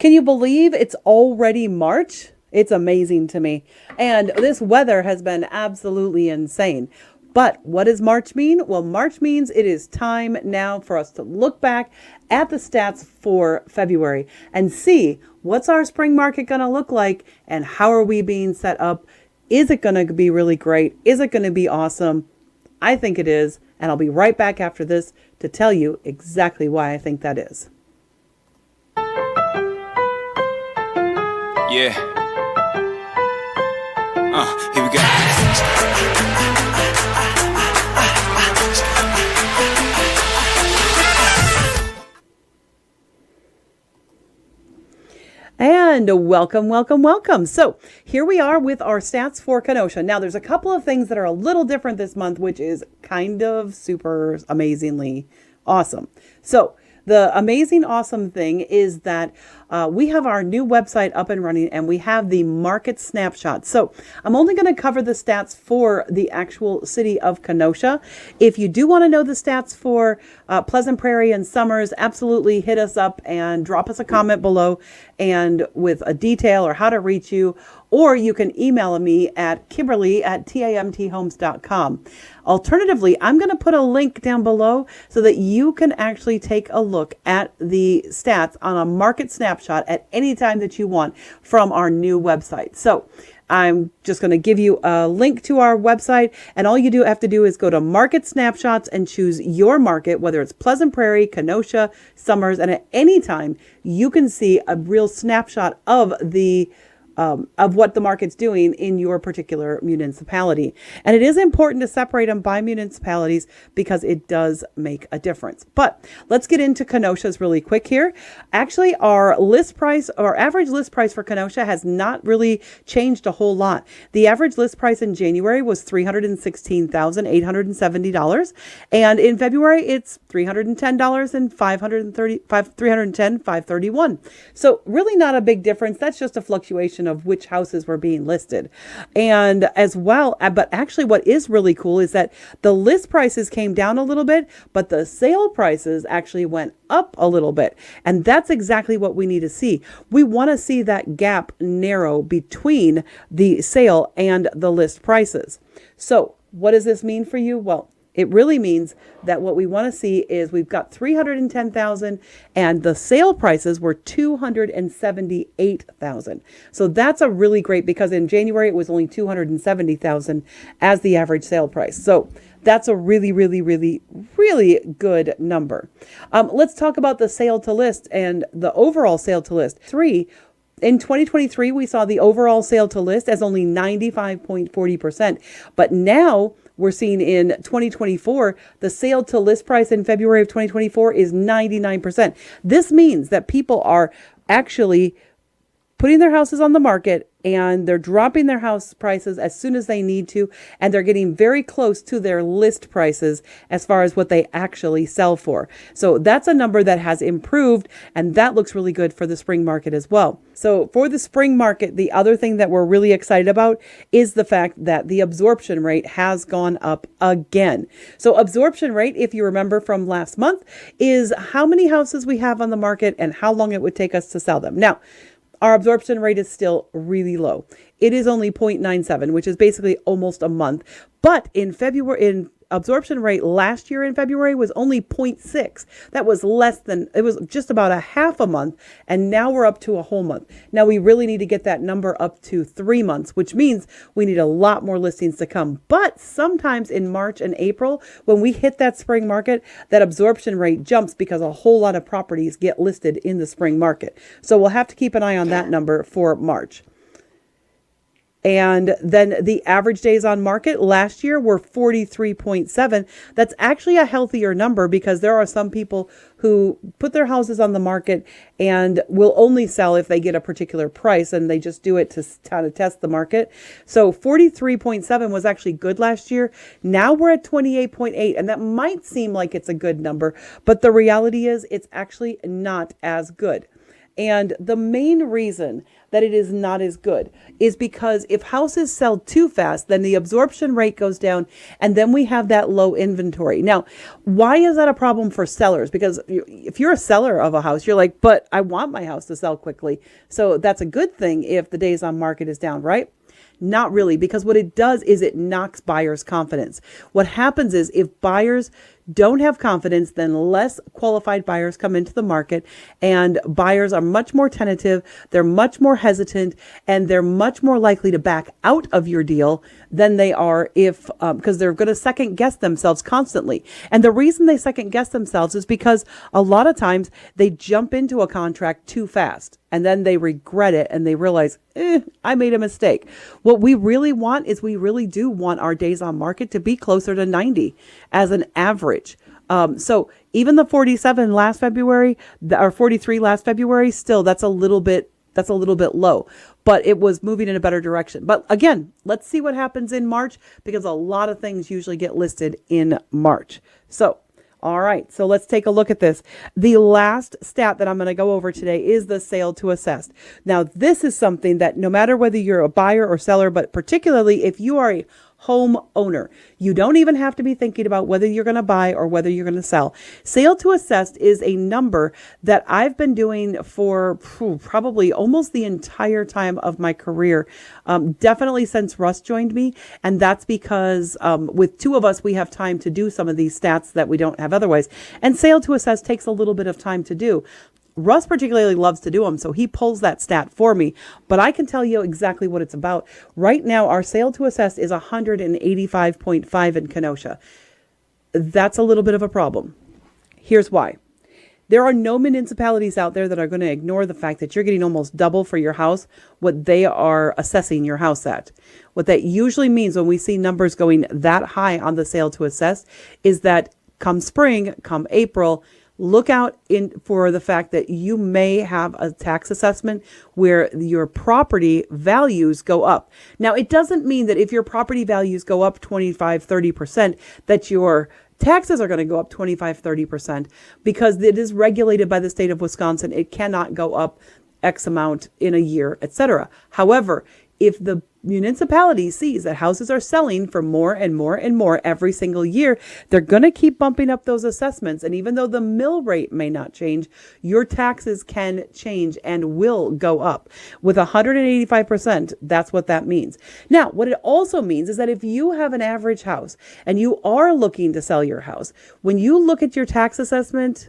Can you believe it's already March? It's amazing to me. And this weather has been absolutely insane. But what does March mean? Well, March means it is time now for us to look back at the stats for February and see what's our spring market going to look like and how are we being set up. Is it going to be really great? Is it going to be awesome? I think it is. And I'll be right back after this to tell you exactly why I think that is. Yeah. Here we go. And welcome. So here we are with our stats for Kenosha. Now there's a couple of things that are a little different this month, which is kind of super amazingly awesome. So the amazing, awesome thing is that we have our new website up and running and we have the Market Snapshots. So I'm only going to cover the stats for the actual city of Kenosha. If you do want to know the stats for Pleasant Prairie and Summers, absolutely hit us up and drop us a comment below and with a detail or how to reach you. Or you can email me at kimberly@tamthomes.com. Alternatively, I'm going to put a link down below so that you can actually take a look at the stats on a market snapshot at any time that you want from our new website. So I'm just going to give you a link to our website, and all you have to do is go to Market Snapshots and choose your market, whether it's Pleasant Prairie, Kenosha, Summers, and at any time you can see a real snapshot of what the market's doing in your particular municipality. And it is important to separate them by municipalities because it does make a difference. But let's get into Kenosha's really quick here. Actually, our average list price for Kenosha has not really changed a whole lot. The average list price in January was $316,870. And in February, it's $310 and $531. So really not a big difference. That's just a fluctuation of which houses were being listed. And as well, but actually what is really cool is that the list prices came down a little bit, but the sale prices actually went up a little bit. And that's exactly what we need to see. We want to see that gap narrow between the sale and the list prices. So what does this mean for you? Well, it really means that what we want to see is we've got 310,000 and the sale prices were 278,000. So that's a really great, because in January it was only 270,000 as the average sale price. So that's a really, really, really, really good number. Let's talk about the sale to list and the overall sale to list. In 2023, we saw the overall sale to list as only 95.40%. But now we're seeing in 2024, the sale to list price in February of 2024 is 99%. This means that people are actually putting their houses on the market and they're dropping their house prices as soon as they need to, and they're getting very close to their list prices as far as what they actually sell for. So that's a number that has improved, and that looks really good for the spring market as well. So for the spring market, the other thing that we're really excited about is the fact that the absorption rate has gone up again. So absorption rate, if you remember from last month, is how many houses we have on the market and how long it would take us to sell them. Now, our absorption rate is still really low. It is only 0.97, which is basically almost a month. But in absorption rate last year in February was only 0.6. That was it was just about a half a month. And now we're up to a whole month. Now we really need to get that number up to 3 months, which means we need a lot more listings to come. But sometimes in March and April, when we hit that spring market, that absorption rate jumps because a whole lot of properties get listed in the spring market. So we'll have to keep an eye on that number for March. And then the average days on market last year were 43.7. That's actually a healthier number because there are some people who put their houses on the market and will only sell if they get a particular price, and they just do it to kind of test the market. So 43.7 was actually good last year. Now we're at 28.8, and that might seem like it's a good number, but the reality is it's actually not as good. And the main reason that it is not as good is because if houses sell too fast, then the absorption rate goes down and then we have that low inventory. Now, why is that a problem for sellers? Because if you're a seller of a house, you're like, but I want my house to sell quickly. So that's a good thing if the days on market is down, right? Not really, because what it does is it knocks buyers' confidence. What happens is if buyers don't have confidence, then less qualified buyers come into the market and buyers are much more tentative, they're much more hesitant, and they're much more likely to back out of your deal than they are if, because they're going to second guess themselves constantly. And the reason they second guess themselves is because a lot of times they jump into a contract too fast and then they regret it and they realize, I made a mistake. What we really want is we really do want our days on market to be closer to 90 as an average. So even the 47 last February or 43 last February, still that's a little bit low, but it was moving in a better direction. But again, let's see what happens in March because a lot of things usually get listed in March. So all right, so let's take a look at this. The last stat that I'm going to go over today is the sale to assessed. Now, this is something that no matter whether you're a buyer or seller, but particularly if you are a homeowner, you don't even have to be thinking about whether you're going to buy or whether you're going to sell. Sale to assessed is a number that I've been doing for probably almost the entire time of my career, definitely since Russ joined me. And that's because with two of us, we have time to do some of these stats that we don't have otherwise. And sale to assess takes a little bit of time to do. Russ particularly loves to do them, so he pulls that stat for me, but I can tell you exactly what it's about. Right now, our sale to assessed is 185.5 in Kenosha. That's a little bit of a problem. Here's why. There are no municipalities out there that are going to ignore the fact that you're getting almost double for your house what they are assessing your house at. What that usually means when we see numbers going that high on the sale to assess is that come spring, come April, look out for the fact that you may have a tax assessment where your property values go up. Now, it doesn't mean that if your property values go up 25, 30%, that your taxes are going to go up 25, 30%, because it is regulated by the state of Wisconsin. It cannot go up X amount in a year, etc. However, if the municipality sees that houses are selling for more and more and more every single year, they're going to keep bumping up those assessments. And even though the mill rate may not change, your taxes can change and will go up. With 185%, that's what that means. Now, what it also means is that if you have an average house and you are looking to sell your house, when you look at your tax assessment,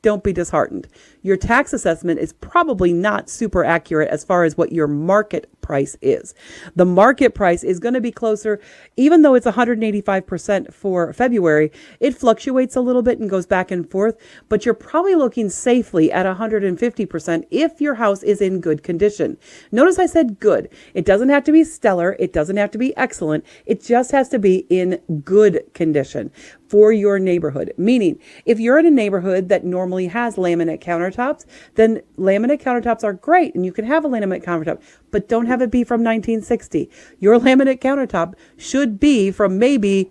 don't be disheartened. Your tax assessment is probably not super accurate as far as what your market price is. The market price is going to be closer, even though it's 185% for February, it fluctuates a little bit and goes back and forth, but you're probably looking safely at 150% if your house is in good condition. Notice I said good. It doesn't have to be stellar. It doesn't have to be excellent. It just has to be in good condition for your neighborhood. Meaning, if you're in a neighborhood that normally has laminate countertops, then laminate countertops are great and you can have a laminate countertop, but don't have it be from 1960. Your laminate countertop should be from maybe,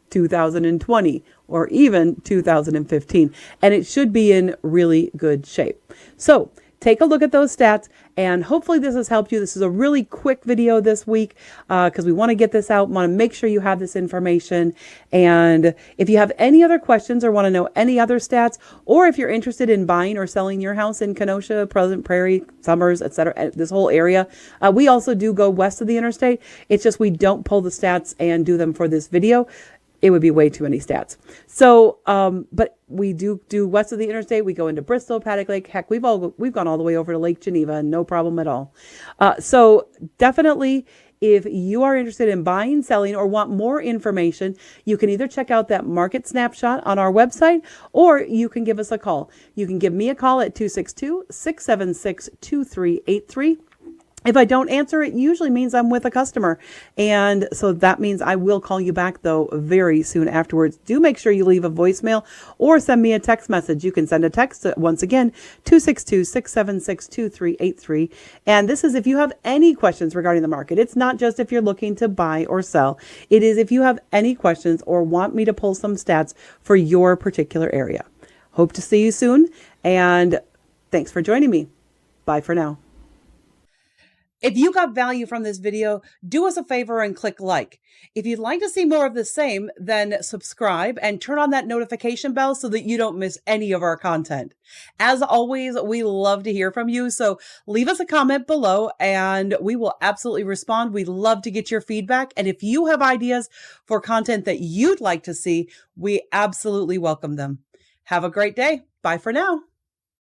2020 or even 2015, and it should be in really good shape. So take a look at those stats, and hopefully this has helped you. This is a really quick video this week because we want to get this out, want to make sure you have this information. And if you have any other questions or want to know any other stats, or if you're interested in buying or selling your house in Kenosha, Pleasant Prairie, Summers, etc., this whole area, we also do go west of the interstate. It's just we don't pull the stats and do them for this video. It would be way too many stats. So, but we do west of the interstate. We go into Bristol, Paddock Lake. Heck, we've gone all the way over to Lake Geneva, no problem at all. So definitely, if you are interested in buying, selling, or want more information, you can either check out that Market Snapshot on our website, or you can give us a call. You can give me a call at 262-676-2383. If I don't answer, it usually means I'm with a customer. And so that means I will call you back, though, very soon afterwards. Do make sure you leave a voicemail or send me a text message. You can send a text, once again, 262-676-2383. And this is if you have any questions regarding the market. It's not just if you're looking to buy or sell. It is if you have any questions or want me to pull some stats for your particular area. Hope to see you soon. And Thanks for joining me. Bye for now. If you got value from this video, do us a favor and click like. If you'd like to see more of the same, then subscribe and turn on that notification bell so that you don't miss any of our content. As always, we love to hear from you, so leave us a comment below and we will absolutely respond. We love to get your feedback. And if you have ideas for content that you'd like to see, we absolutely welcome them. Have a great day. Bye for now.